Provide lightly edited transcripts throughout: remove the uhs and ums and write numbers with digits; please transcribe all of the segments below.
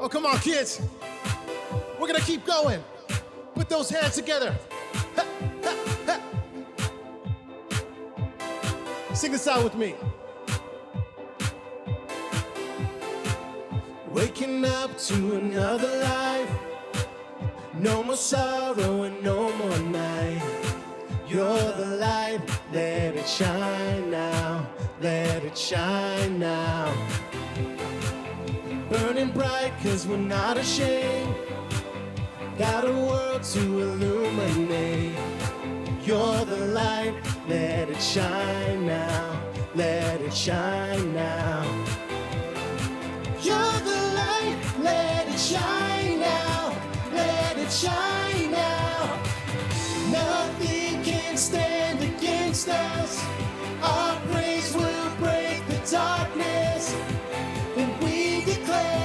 Oh, come on, kids. We're gonna keep going. Put those hands together. Ha, ha, ha. Sing this out with me. Waking up to another life. No more sorrow and no more night. You're the light, let it shine now. Let it shine now. Burning bright, 'cause we're not ashamed. Got a world to illuminate. You're the light, let it shine now. Let it shine now. You're the light, let it shine now. Let it shine now. Nothing can stand against us. Our praise will break the darkness. And we declare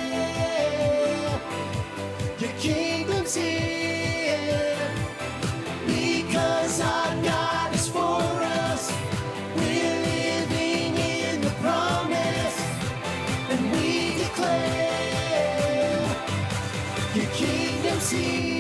your kingdom's here. Because our God is for us. We're living in the promise. And we declare your kingdom's here.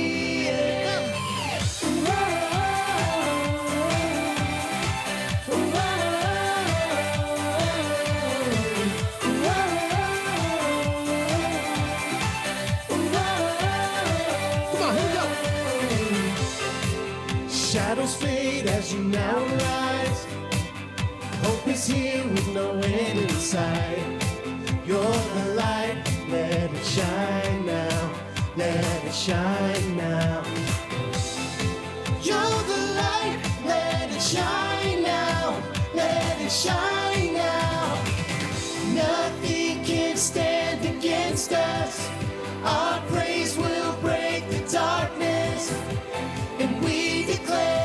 Shadows fade as you now rise. Hope is here with no end in sight. You're the light, let it shine now. Let it shine now. You're the light, let it shine now. Let it shine now. Nothing can stand against us. Our praise will break the darkness. And we declare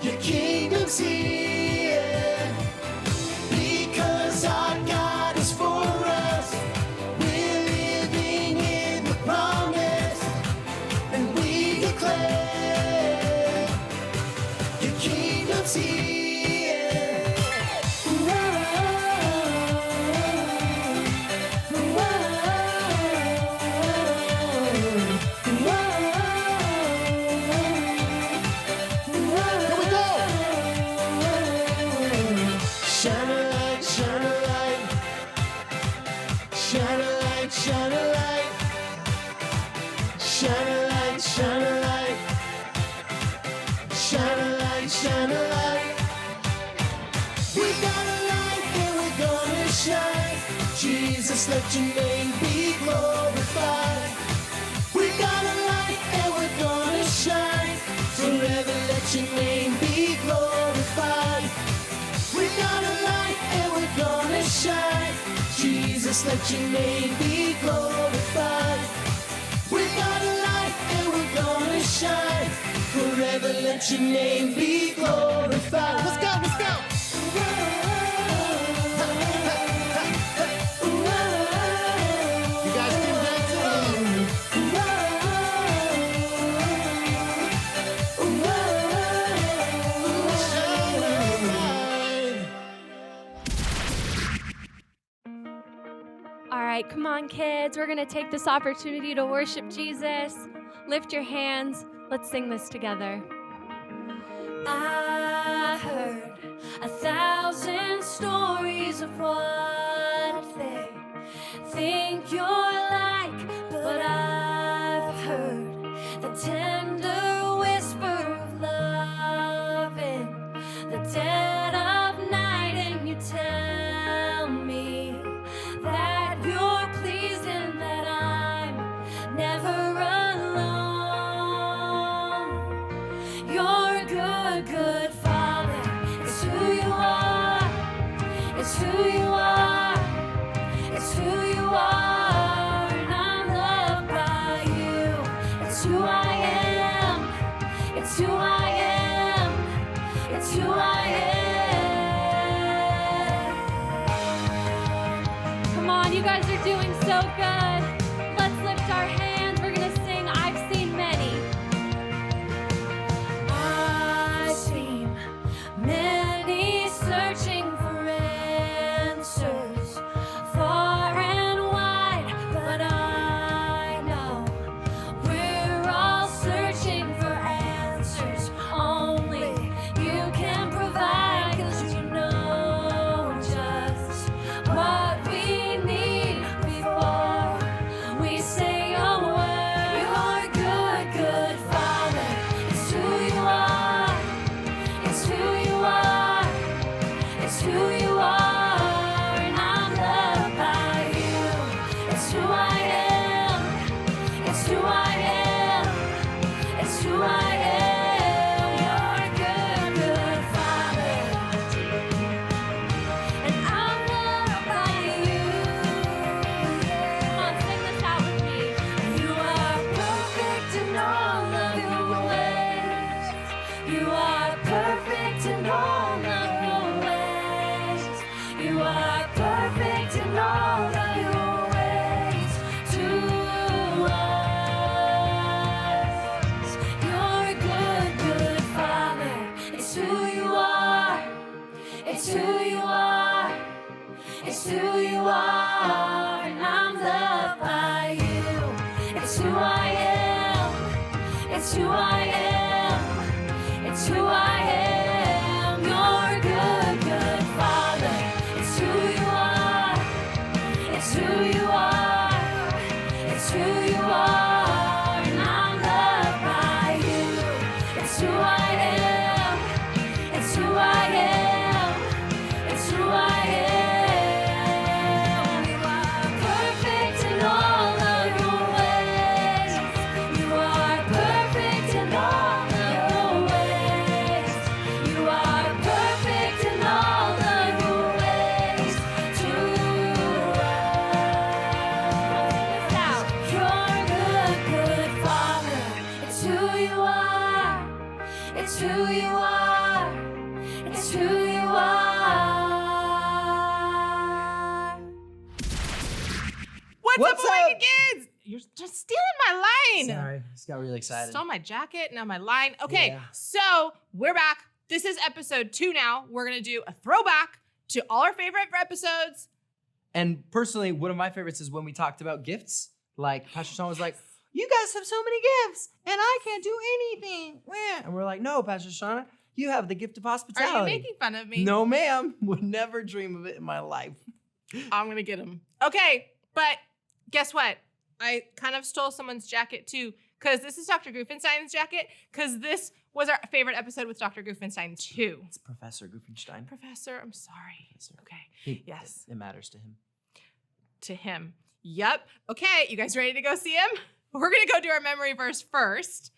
your kingdom's here. Because our God is for us. We're living in the promise. And we declare your kingdom's here. Shine a light, shine a light. Shine a light, shine a light. Shine a light, shine a light. Shine a light, shine a light. We got a light and we're gonna shine. Jesus, let your name be glorified. We got a light and we're gonna shine. Forever let your name be glorified. We got a light and we're gonna shine. Jesus, let your name be glorified. We got a light and we're gonna shine. Forever let your name be glorified. Let's go, let's go. You guys can dance along. All right, come on, kids. We're going to take this opportunity to worship Jesus. Lift your hands. Let's sing this together. I heard 1,000 stories of what they think you're like, but I've heard the tender whisper of love in the dead of night, and you tell me that you're pleased and that I'm never alone. You're a good, good Father. It's who you are. It's who you are. It's who you are. And I'm loved by you. It's who I am. It's who I am. It's who I am. Come on, you guys are doing so good. Let's lift our hands. We're going to sing I've Seen Many. I've seen many searching for answers far and wide. It's who you are, and I'm loved by you. It's who I am. It's who I am. It's who I am. You're a good, good Father. It's who you are. It's who you are. It's who you are, and I'm loved by you. It's who I am. It's who I am. It's who I am. You are perfect in all of your ways. You are perfect in all of your ways. You are perfect in all of your ways to us. You're a good, good Father. It's who you are. It's who you are. It's who you are. What's What's up, Awaken up? Kids? You're just stealing my line. Sorry, just got really excited. Stole my jacket, now my line. Okay, Yeah. so we're back. This is episode 2 now. We're gonna do a throwback to all our favorite episodes. And personally, one of my favorites is when we talked about gifts. Like Pastor Sean was like, "You guys have so many gifts, and I can't do anything." And we're like, "No, Pastor Sean, you have the gift of Are hospitality." you making fun of me? No, ma'am. Would never dream of it in my life. I'm gonna get him. Okay, but guess what? I kind of stole someone's jacket too, because this is Dr. Goofenstein's jacket, because this was our favorite episode with Dr. Goofenstein too. It's Professor Goofenstein. Professor, I'm sorry. Professor. Okay, He- yes. It matters to him. To him. Yep. Okay, you guys ready to go see him? We're gonna go do our memory verse first.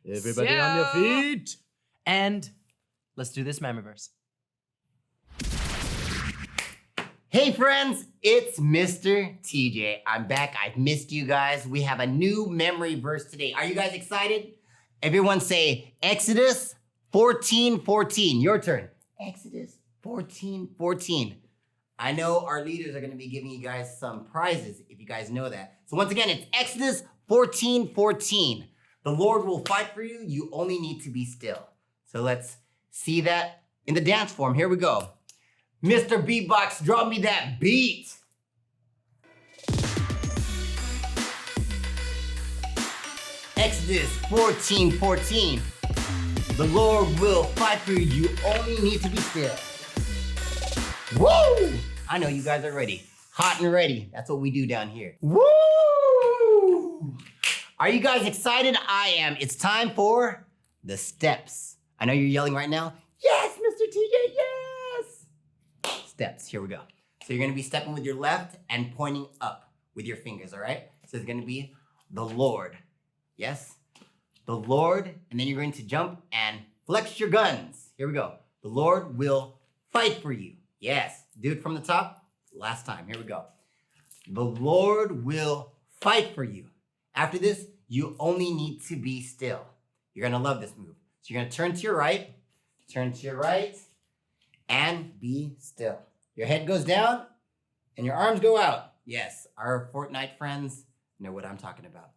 Everybody on your So- feet. And let's do this memory verse. Hey friends, it's Mr. TJ. I'm back. I've missed you guys. We have a new memory verse today. Are you guys excited? Everyone say Exodus 14:14. Your turn. Exodus 14:14. I know our leaders are going to be giving you guys some prizes if you guys know that. So once again, it's Exodus 14:14. The Lord will fight for you. You only need to be still. So let's see that in the dance form. Here we go. Mr. Beatbox, drop me that beat. Exodus 14:14. The Lord will fight for you. You only need to be still. Woo! I know you guys are ready. Hot and ready. That's what we do down here. Woo! Are you guys excited? I am. It's time for the steps. I know you're yelling right now. Yes, Mr. TJ, yes! Steps, here we go. So you're gonna be stepping with your left and pointing up with your fingers, all right? So it's gonna be the Lord. Yes? The Lord, and then you're going to jump and flex your guns. Here we go. The Lord will fight for you. Yes, do it from the top. Last time, here we go. The Lord will fight for you. After this, you only need to be still. You're gonna love this move. So you're gonna turn to your right, and be still. Your head goes down, and your arms go out. Yes, our Fortnite friends know what I'm talking about.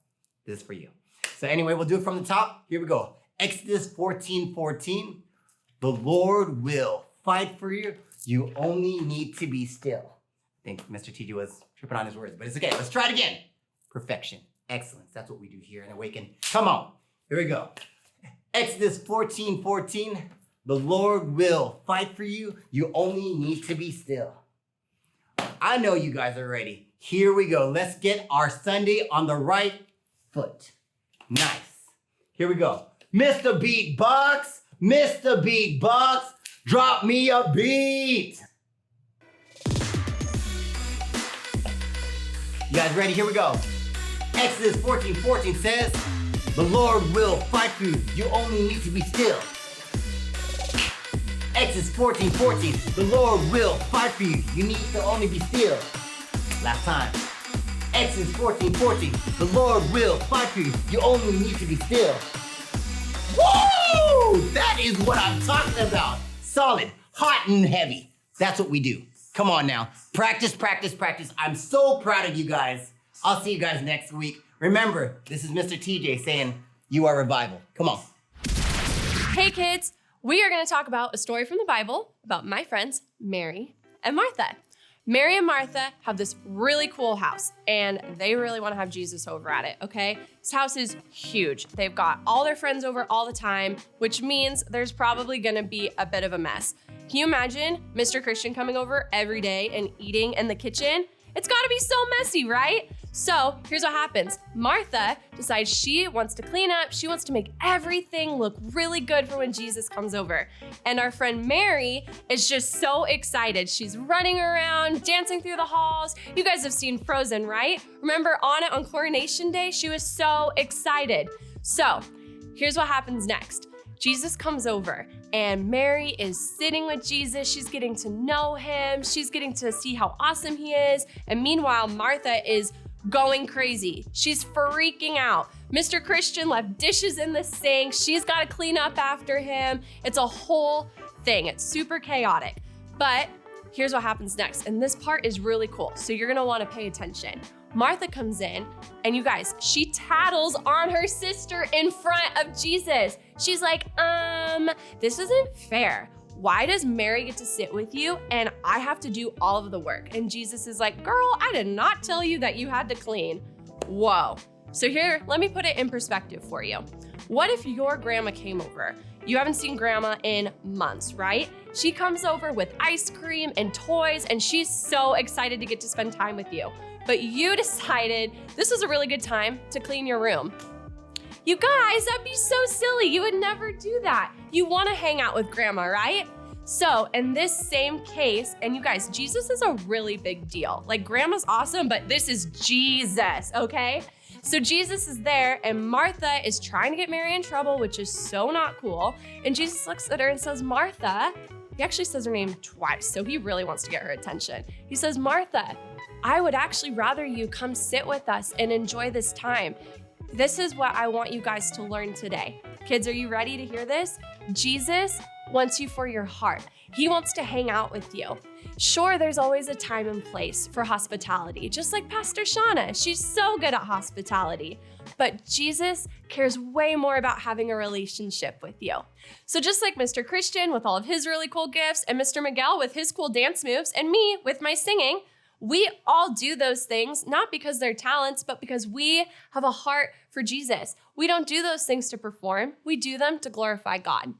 This is for you. So anyway, we'll do it from the top. Here we go. Exodus 14:14. The Lord will fight for you. You only need to be still. I think Mr. TJ was tripping on his words, but it's okay. Let's try it again. Perfection. Excellence. That's what we do here in Awaken. Come on. Here we go. Exodus 14:14. The Lord will fight for you. You only need to be still. I know you guys are ready. Here we go. Let's get our Sunday on the right foot. Nice. Here we go. Mr. Beatbox, drop me a beat. You guys ready? Here we go. Exodus 14:14 says, the Lord will fight for you. You only need to be still. Exodus 14:14, the Lord will fight for you. You need to only be still. Last time. Exodus 14:14, the Lord will fight for you. You only need to be still. Woo! That is what I'm talking about. Solid, hot and heavy. That's what we do. Come on now. Practice, practice, practice. I'm so proud of you guys. I'll see you guys next week. Remember, this is Mr. TJ saying, you are revival. Come on. Hey kids, we are going to talk about a story from the Bible about my friends Mary and Martha. Mary and Martha have this really cool house, and they really want to have Jesus over at it, okay? This house is huge. They've got all their friends over all the time, which means there's probably gonna be a bit of a mess. Can you imagine Mr. Christian coming over every day and eating in the kitchen? It's gotta be so messy, right? So here's what happens. Martha decides she wants to clean up. She wants to make everything look really good for when Jesus comes over. And our friend Mary is just so excited. She's running around, dancing through the halls. You guys have seen Frozen, right? Remember Anna on Coronation Day? She was so excited. So here's what happens next. Jesus comes over and Mary is sitting with Jesus. She's getting to know him. She's getting to see how awesome he is. And meanwhile, Martha is going crazy. She's freaking out. Mr. Christian left dishes in the sink. She's got to clean up after him. It's a whole thing. It's super chaotic. But here's what happens next. And this part is really cool. So you're going to want to pay attention. Martha comes in and you guys, she tattles on her sister in front of Jesus. She's like, this isn't fair. Why does Mary get to sit with you and I have to do all of the work? And Jesus is like, girl, I did not tell you that you had to clean. Whoa. So here, let me put it in perspective for you. What if your grandma came over? You haven't seen grandma in months, right? She comes over with ice cream and toys and she's so excited to get to spend time with you. But you decided this was a really good time to clean your room. You guys, that'd be so silly. You would never do that. You want to hang out with grandma, right? So in this same case, and you guys, Jesus is a really big deal. Like grandma's awesome, but this is Jesus, okay? So Jesus is there and Martha is trying to get Mary in trouble, which is so not cool. And Jesus looks at her and says, Martha, he actually says her name twice, so he really wants to get her attention. He says, Martha, I would actually rather you come sit with us and enjoy this time. This is what I want you guys to learn today. Kids, are you ready to hear this? Jesus wants you for your heart. He wants to hang out with you. Sure, there's always a time and place for hospitality, just like Pastor Shauna. She's so good at hospitality. But Jesus cares way more about having a relationship with you. So just like Mr. Christian with all of his really cool gifts, and Mr. Miguel with his cool dance moves, and me with my singing, we all do those things, not because they're talents, but because we have a heart for Jesus. We don't do those things to perform. We do them to glorify God.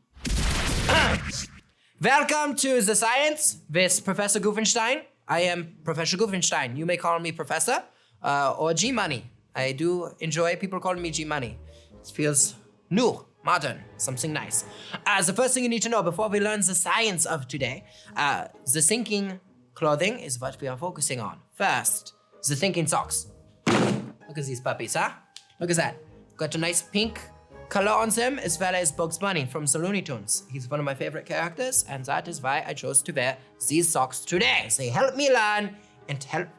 Welcome to The Science with Professor Goofenstein. I am Professor Goofenstein. You may call me Professor or G-Money. I do enjoy people calling me G-Money. It feels new, modern, something nice. The first thing you need to know before we learn the science of today, the thinking clothing is what we are focusing on. First, the thinking socks. Look at these puppies, huh? Look at that. Got a nice pink color on them, as well as Bugs Bunny from the Looney Tunes. He's one of my favorite characters, and that is why I chose to wear these socks today. They help me learn and help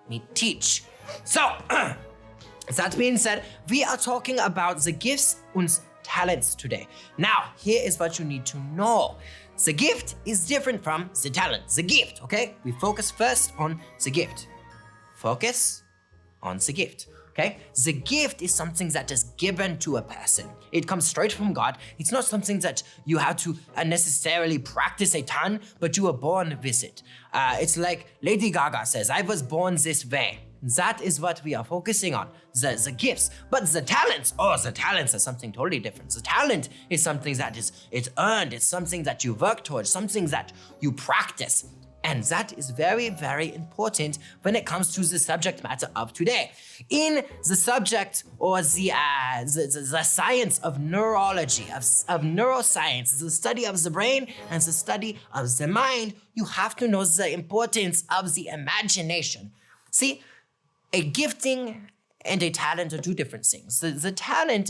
me teach. So, that being said, we are talking about the gifts and talents today. Now, here is what you need to know. The gift is different from the talent. The gift, okay? We focus first on the gift. Focus on the gift, okay? The gift is something that is given to a person. It comes straight from God. It's not something that you have to necessarily practice a ton, but you were born with it. It's like Lady Gaga says, I was born this way. That is what we are focusing on, the gifts. But the talents are something totally different. The talent is something that it's earned. It's something that you work towards, something that you practice. And that is very, very important when it comes to the subject matter of today. In the subject or the science of neurology, of neuroscience, the study of the brain and the study of the mind, you have to know the importance of the imagination. See, a gifting and a talent are two different things. The talent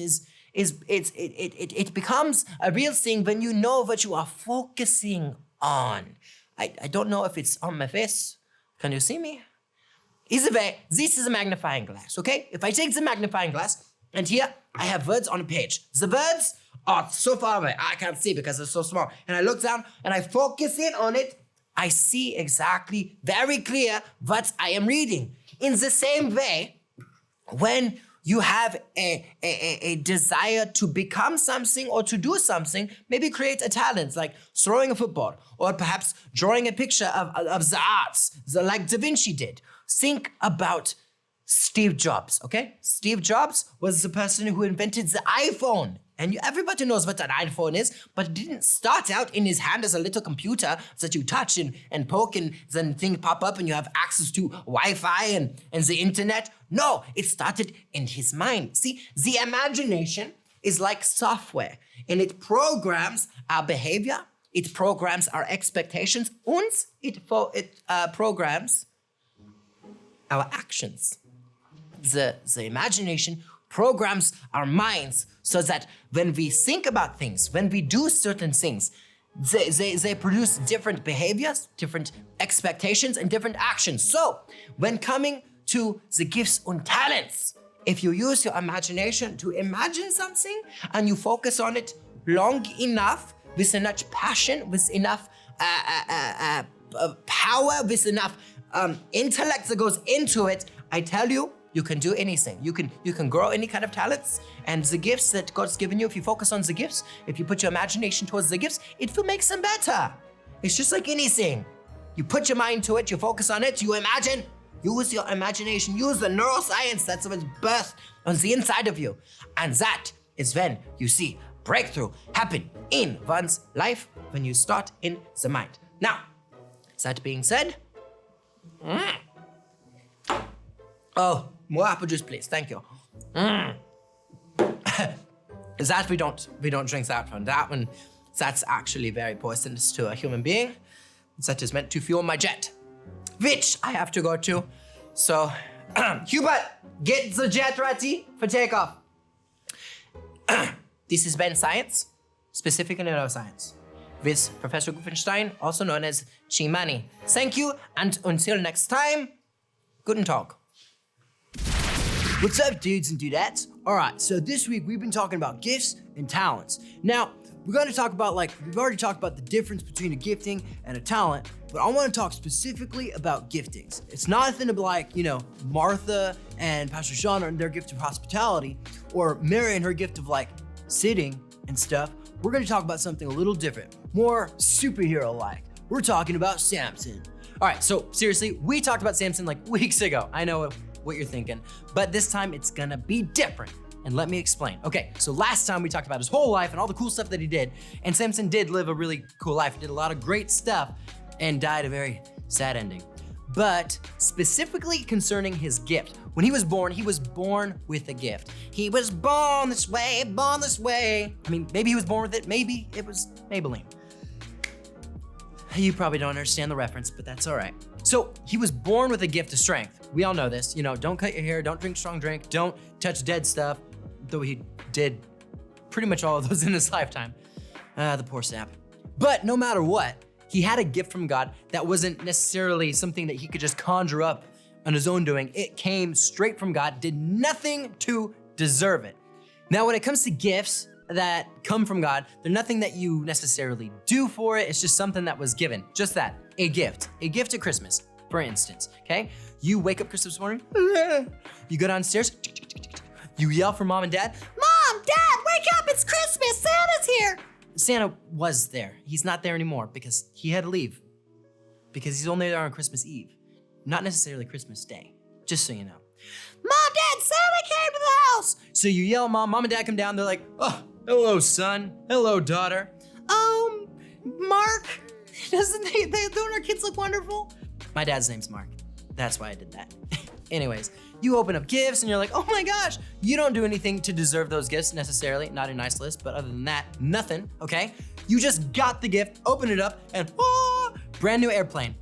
it becomes a real thing when you know what you are focusing on. I don't know if it's on my face. Can you see me? Either way, this is a magnifying glass, okay? If I take the magnifying glass, and here I have words on a page. The words are so far away, I can't see because they're so small. And I look down and I focus in on it. I see exactly, very clear what I am reading. In the same way, when you have a desire to become something or to do something, maybe create a talent like throwing a football or perhaps drawing a picture of the arts, like Da Vinci did. Think about Steve Jobs, okay? Steve Jobs was the person who invented the iPhone. And everybody knows what an iPhone is, but it didn't start out in his hand as a little computer that you touch and poke and then things pop up and you have access to Wi-Fi and the internet. No, it started in his mind. See, the imagination is like software and it programs our behavior, it programs our expectations, and it programs our actions. The imagination programs our minds so that when we think about things, when we do certain things, they produce different behaviors, different expectations, and different actions. So when coming to the gifts and talents, if you use your imagination to imagine something and you focus on it long enough, with enough passion, with enough power, with enough intellect that goes into it, I tell you, you can do anything. You can grow any kind of talents, and the gifts that God's given you, if you focus on the gifts, if you put your imagination towards the gifts, it will make them better. It's just like anything. You put your mind to it, you focus on it, you imagine, use your imagination, use the neuroscience that's been birthed on the inside of you. And that is when you see breakthrough happen in one's life when you start in the mind. Now, that being said, oh, more apple juice, please. Thank you. That we don't drink that one. That one, that's actually very poisonous to a human being. That is meant to fuel my jet, which I have to go to. So, Hubert, get the jet ready for takeoff. This has been Science, specifically neuroscience, with Professor Guffenstein, also known as Chi-Mani. Thank you, and until next time, guten Tag. What's up, dudes and dudettes? All right, so this week we've been talking about gifts and talents. Now, we're going to talk about, we've already talked about the difference between a gifting and a talent, but I want to talk specifically about giftings. It's nothing like, Martha and Pastor Sean and their gift of hospitality, or Mary and her gift of sitting and stuff. We're going to talk about something a little different, more superhero-like. We're talking about Samson. All right, so seriously, we talked about Samson weeks ago. I know what you're thinking, but this time it's gonna be different. And let me explain. Okay, so last time we talked about his whole life and all the cool stuff that he did, and Samson did live a really cool life. He did a lot of great stuff and died a very sad ending. But specifically concerning his gift, when he was born with a gift. He was born this way, born this way. I mean, maybe he was born with it, maybe it was Maybelline. You probably don't understand the reference, but that's all right. So he was born with a gift of strength. We all know this. Don't cut your hair, don't drink strong drink, don't touch dead stuff, though he did pretty much all of those in his lifetime. The poor sap. But no matter what, he had a gift from God that wasn't necessarily something that he could just conjure up on his own doing. It came straight from God, did nothing to deserve it. Now, when it comes to gifts that come from God, they're nothing that you necessarily do for it. It's just something that was given. Just that, a gift at Christmas, for instance, okay? You wake up Christmas morning, you go downstairs, you yell for mom and dad, "Mom, Dad, wake up, it's Christmas, Santa's here." Santa was there. He's not there anymore because he had to leave. Because he's only there on Christmas Eve, not necessarily Christmas Day, just so you know. "Mom, Dad, Santa came to the house." So you yell, mom and dad come down, they're like, "Oh, hello, son. Hello, daughter. Mark, don't our kids look wonderful?" My dad's name's Mark. That's why I did that. Anyways, you open up gifts and you're like, "Oh my gosh," you don't do anything to deserve those gifts necessarily, not a nice list, but other than that, nothing, okay? You just got the gift, open it up, and brand new airplane,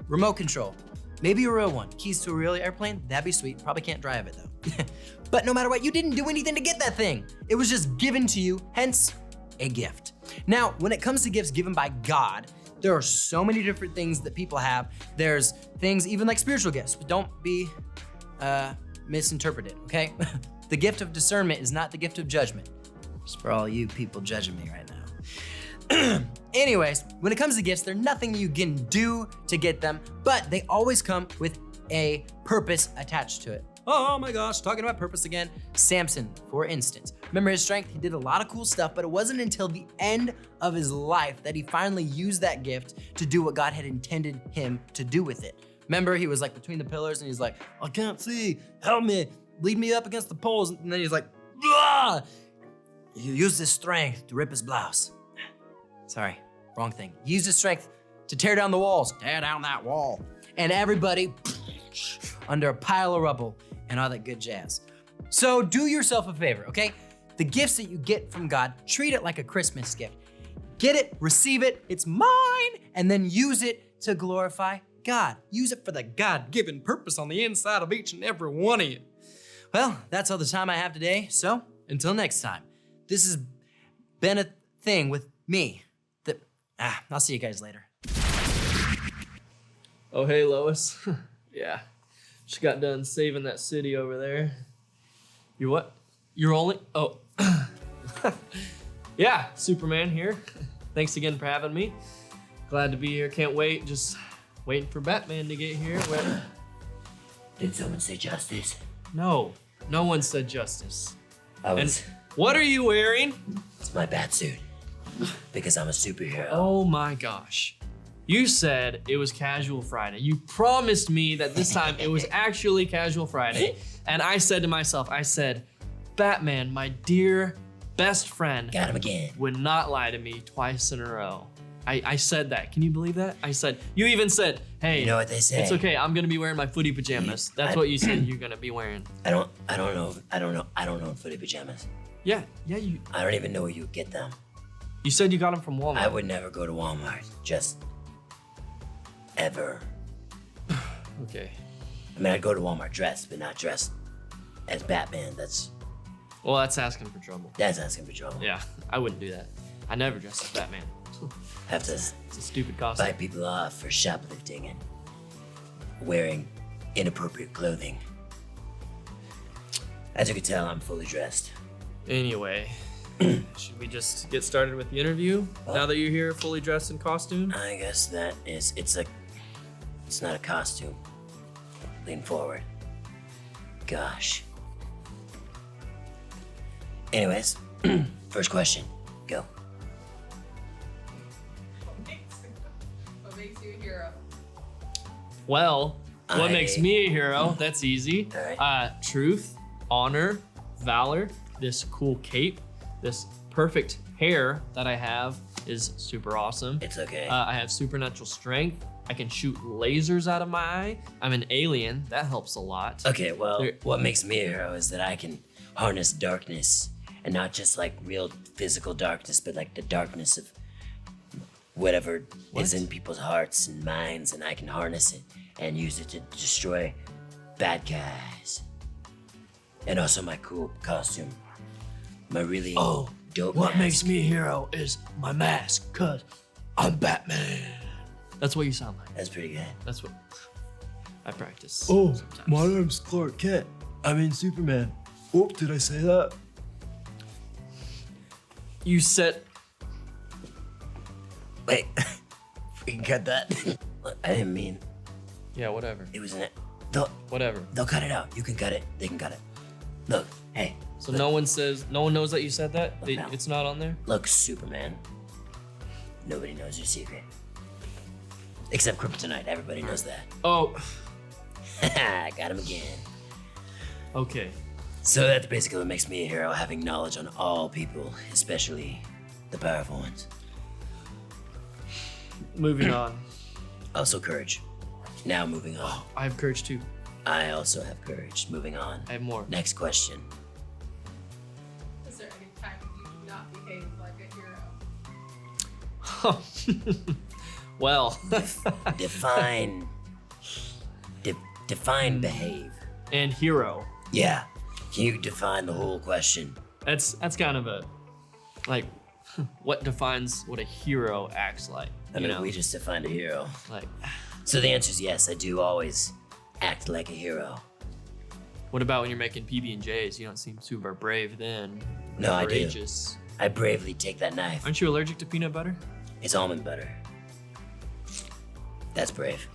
remote control. Maybe a real one, keys to a real airplane, that'd be sweet. Probably can't drive it though. But no matter what, you didn't do anything to get that thing. It was just given to you, hence a gift. Now, when it comes to gifts given by God, there are so many different things that people have. There's things even like spiritual gifts, but don't be misinterpreted, okay? The gift of discernment is not the gift of judgment. Just for all you people judging me right now. Anyways, when it comes to gifts, there's nothing you can do to get them, but they always come with a purpose attached to it. Oh my gosh, talking about purpose again. Samson, for instance. Remember his strength? He did a lot of cool stuff, but it wasn't until the end of his life that he finally used that gift to do what God had intended him to do with it. Remember, he was like between the pillars and he's like, I can't see, help me, lead me up against the poles. And then he's like, ah! He used his strength to rip his blouse. Sorry, wrong thing. He used his strength to tear down the walls. Tear down that wall. And everybody under a pile of rubble and all that good jazz. So do yourself a favor, okay? The gifts that you get from God, treat it like a Christmas gift. Get it, receive it, it's mine, and then use it to glorify God. Use it for the God-given purpose on the inside of each and every one of you. Well, that's all the time I have today, so until next time. This has been a thing with me. I'll see you guys later. Oh, hey, Lois. Yeah, just got done saving that city over there. You what? You're only, oh. Yeah, Superman here. Thanks again for having me. Glad to be here, can't wait. Just waiting for Batman to get here. Did someone say justice? No, no one said justice. And What are you wearing? it's my bat suit. Because I'm a superhero. Oh my gosh. You said it was Casual Friday. You promised me that this time it was actually Casual Friday. And I said to myself, Batman, my dear best friend, Got him again. would not lie to me twice in a row. I said that. Can you believe that? You even said, hey, You know what they say? it's okay, I'm gonna be wearing my footy pajamas. That's what you said you're gonna be wearing. I don't know footy pajamas. Yeah, I don't even know where you would get them. you said you got them from Walmart. I would never go to Walmart. Just ever. Okay. I mean, I'd go to Walmart dressed, but not dressed as Batman. That's Well, that's asking for trouble. asking for trouble. Yeah, I wouldn't do that. I never dress as Batman. Have to It's a stupid costume. fight people off for shoplifting and wearing inappropriate clothing. As you can tell, I'm fully dressed. Anyway, should we just get started with the interview? Now that you're here fully dressed in costume? I guess that is, it's not a costume. Lean forward. Gosh. Anyways, first question, go. What makes you a hero? Well, what makes I- me a hero? That's easy. Alright. Truth, honor, valor, this cool cape, this perfect hair that I have is super awesome. It's okay. I have supernatural strength. I can shoot lasers out of my eye. I'm an alien. That helps a lot. Okay, well, There- what makes me a hero is that I can harness darkness, and not just like real physical darkness, but like the darkness of whatever is in people's hearts and minds, and I can harness it and use it to destroy bad guys. And also my cool costume, my really dope What mask. makes me a hero is my mask, cause I'm Batman. That's what you sound like. That's pretty good. That's what I practice. Oh, sometimes. my name's Clark Kent. I mean Superman. Oh, did I say that? You said Wait, we can cut that. I didn't mean yeah, whatever. it was an. Whatever. They'll cut it out. You can cut it. They can cut it. Look, hey. So no one knows that you said that? Look now. It's not on there? Look, Superman. Nobody knows your secret. Except Kryptonite. Everybody knows that. Oh, Got him again. okay. So that's basically what makes me a hero, having knowledge on all people, especially the powerful ones. Moving on. Also courage. Now moving on. I have courage too. I also have courage. Moving on. I have more. Next question. Is there any time you do not behave like a hero? Well, Define. Define behave. and hero. Yeah. Can you define the whole question? That's kind of a like what defines what a hero acts like. I You mean, know, we just defined a hero. like So the answer is yes, I do always act like a hero. what about when you're making PB&Js? You don't seem super brave then. No, I do. Courageous. I bravely take that knife. Aren't you allergic to peanut butter? It's almond butter. That's brave.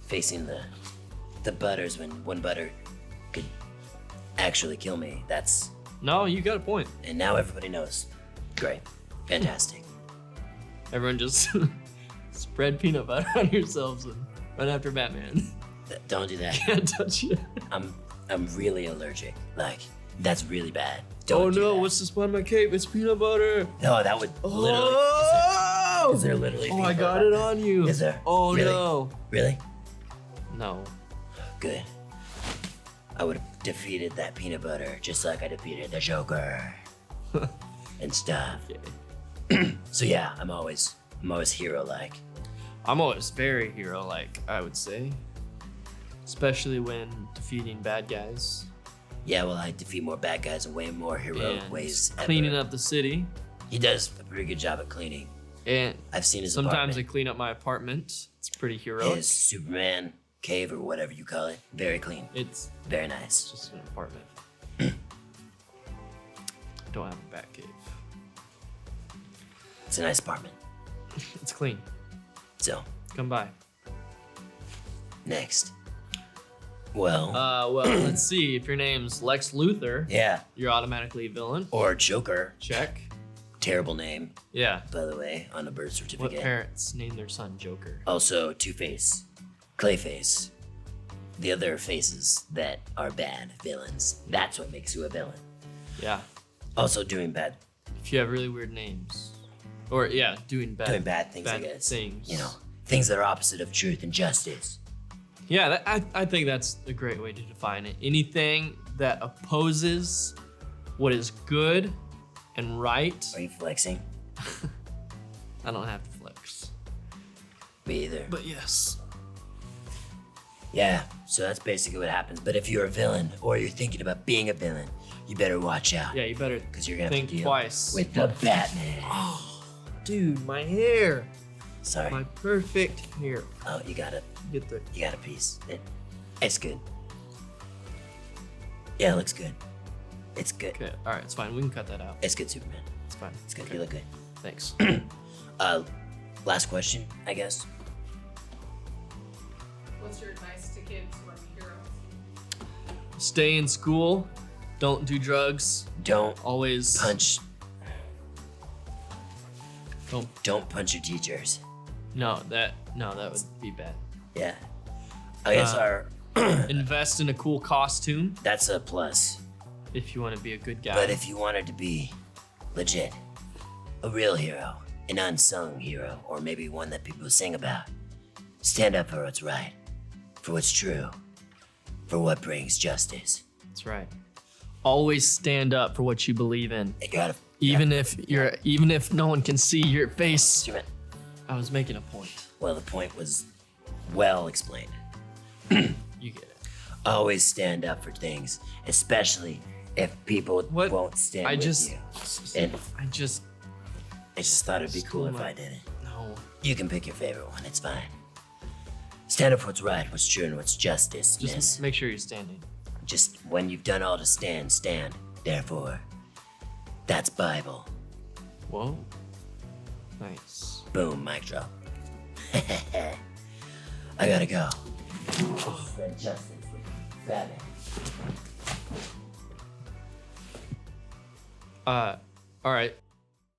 Facing the the butters when one butter could actually kill me. That's No, you got a point. and now everybody knows. Great, fantastic. Everyone just spread peanut butter on yourselves and run after Batman. Don't do that. Can't touch it. I'm really allergic. Like that's really bad. Oh Don't do no, that. what's the spot on my cape? It's peanut butter. No, that would literally. Oh! Is there literally? Oh, I peanut got butter? it on you. Is there? Oh Really? no. Really? No. Good. I would have defeated that peanut butter just like I defeated the Joker and stuff. Okay. So yeah, I'm always hero-like. I'm always very hero-like, I would say. Especially when defeating bad guys. Yeah, well, I defeat more bad guys in way more heroic And ways. cleaning ever. up the city. He does a pretty good job at cleaning. And I've seen his sometimes I apartment. clean up my apartment. It's pretty heroic. His Superman cave or whatever you call it. Very clean. It's Very nice. just an apartment. I don't have a bat cave. It's a nice apartment. It's clean. So, Come by. next. Well, Well, let's see. If your name's Lex Luthor, yeah. you're automatically a villain. Or Joker. Check. Terrible name, Yeah. by the way, on a birth What certificate. parents name their son Joker? Also, Two-Face, Clayface, the other faces that are bad villains. That's what makes you a villain. Yeah. Also, doing bad If you have really weird names. Or, yeah, doing bad things, I bad guess. things. You know, things that are opposite of truth and justice. Yeah, I think that's a great way to define it. Anything that opposes what is good and right. Are you flexing? I don't have to flex. Me either. But yes. Yeah, so that's basically what happens. But if you're a villain or you're thinking about being a villain, you better watch out. Yeah, you better Because you're gonna have think to deal twice. with the Batman. Dude, my hair. Sorry. My perfect hair. Oh, you got a piece. It's good. Yeah, it looks good. It's good. Okay, all right, it's fine. We can cut that out. It's good, Superman. It's fine. It's good. Okay, You look good. Thanks. Last question, I guess. What's your advice to kids who want to be heroes? Stay in school. Don't do drugs. Don't Always punch. Don't. Don't punch your teachers. No, that would be bad. Yeah. I guess Invest in a cool costume that's a plus. if you want to be a good guy. But if you wanted to be legit, a real hero, an unsung hero, or maybe one that people sing about, stand up for what's right, for what's true, for what brings justice. That's right. Always stand up for what you believe in, You gotta. even if no one can see your face. Superman. I was making a point. Well, the point was well explained. You get it. Always stand up for things, especially if people What? won't stand I with just, you. And I just I just thought it'd be cool if Stole my- I did it. no. You can pick your favorite one. It's fine. Stand up for what's right, what's true, and what's justice, Just miss. make sure you're standing. Just when you've done all to stand, stand. Therefore, that's Bible. Whoa. Nice. Boom, mic drop. I gotta go. Spread justice with Batman. All right.